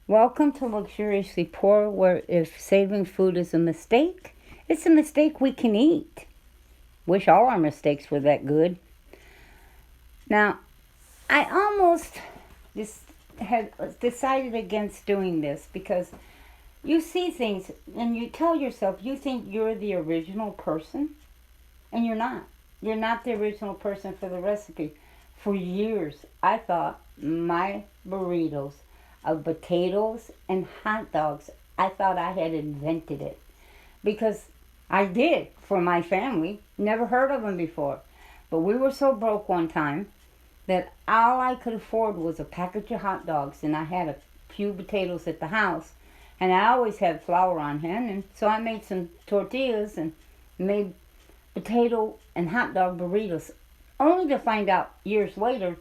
Welcome to Luxuriously Poor, where if saving food is a mistake, it's a mistake we can eat. Wish all our mistakes were that good. Now, I almost just had decided against doing this because you see things and you tell yourself you think you're the original person, and you're not. You're not the original person for the recipe. For years, I thought my burritos of potatoes and hot dogs, I thought I had invented it. Because I did for my family. Never heard of them before. But we were so broke one time that all I could afford was a package of hot dogs, and I had a few potatoes at the house. And I always had flour on hand, and so I made some tortillas and made potato and hot dog burritos, only to find out years later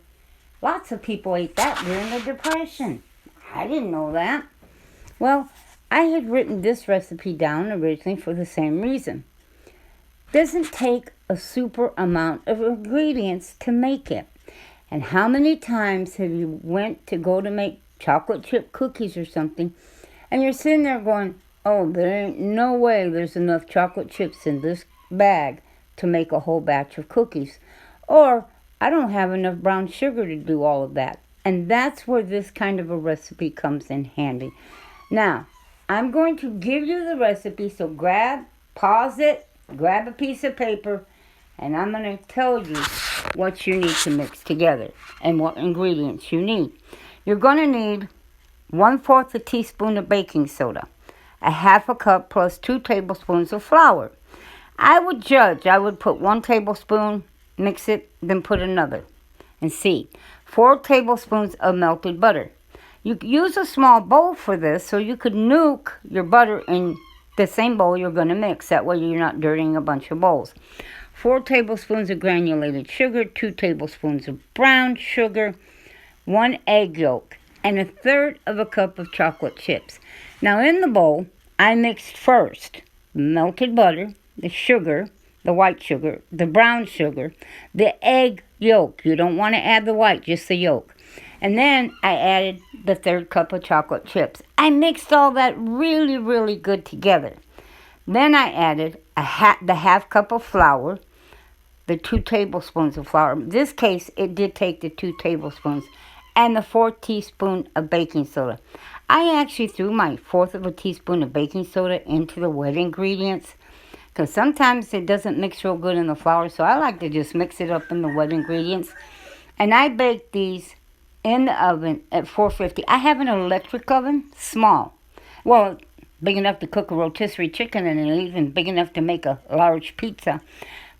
lots of people ate that during the Depression. I didn't know that. Well, I had written this recipe down originally for the same reason. Doesn't take a super amount of ingredients to make it. And how many times have you went to go to make chocolate chip cookies or something, and you're sitting there going, oh, there ain't no way there's enough chocolate chips in this bag to make a whole batch of cookies. Or, I don't have enough brown sugar to do all of that. And that's where this kind of a recipe comes in handy. Now, I'm going to give you the recipe, so pause it, grab a piece of paper, and I'm going to tell you what you need to mix together and what ingredients you need. You're going to need 1/4 a teaspoon of baking soda, a half a cup plus 2 tablespoons of flour. I would put 1 tablespoon, mix it, then put another, and see. 4 tablespoons of melted butter. You use a small bowl for this so you could nuke your butter in the same bowl you're going to mix. That way you're not dirtying a bunch of bowls. 4 tablespoons of granulated sugar, 2 tablespoons of brown sugar, 1 egg yolk, and 1/3 of a cup of chocolate chips. Now in the bowl, I mixed first melted butter, the sugar, the white sugar, the brown sugar, the egg yolk. You don't want to add the white, just the yolk. And then I added the 1/3 cup of chocolate chips. I mixed all that really, really good together. Then I added the half cup of flour, the 2 tablespoons of flour. In this case, it did take the 2 tablespoons, and the 4 teaspoons of baking soda. I actually threw my 1/4 of a teaspoon of baking soda into the wet ingredients, because sometimes it doesn't mix real good in the flour, so I like to just mix it up in the wet ingredients. And I baked these in the oven at 450. I have an electric oven, small. Well, big enough to cook a rotisserie chicken in, and even big enough to make a large pizza.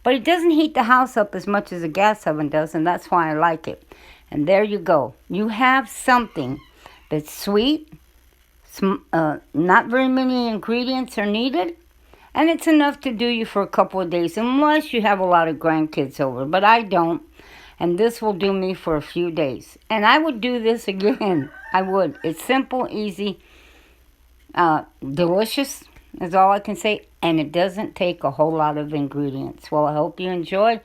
But it doesn't heat the house up as much as a gas oven does, and that's why I like it. And there you go. You have something that's sweet, not very many ingredients are needed, and it's enough to do you for a couple of days, unless you have a lot of grandkids over. But I don't. And this will do me for a few days. And I would do this again. I would. It's simple, easy, delicious is all I can say. And it doesn't take a whole lot of ingredients. Well, I hope you enjoyed.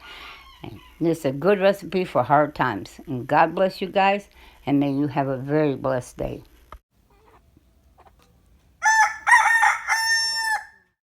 This is a good recipe for hard times. And God bless you guys. And may you have a very blessed day.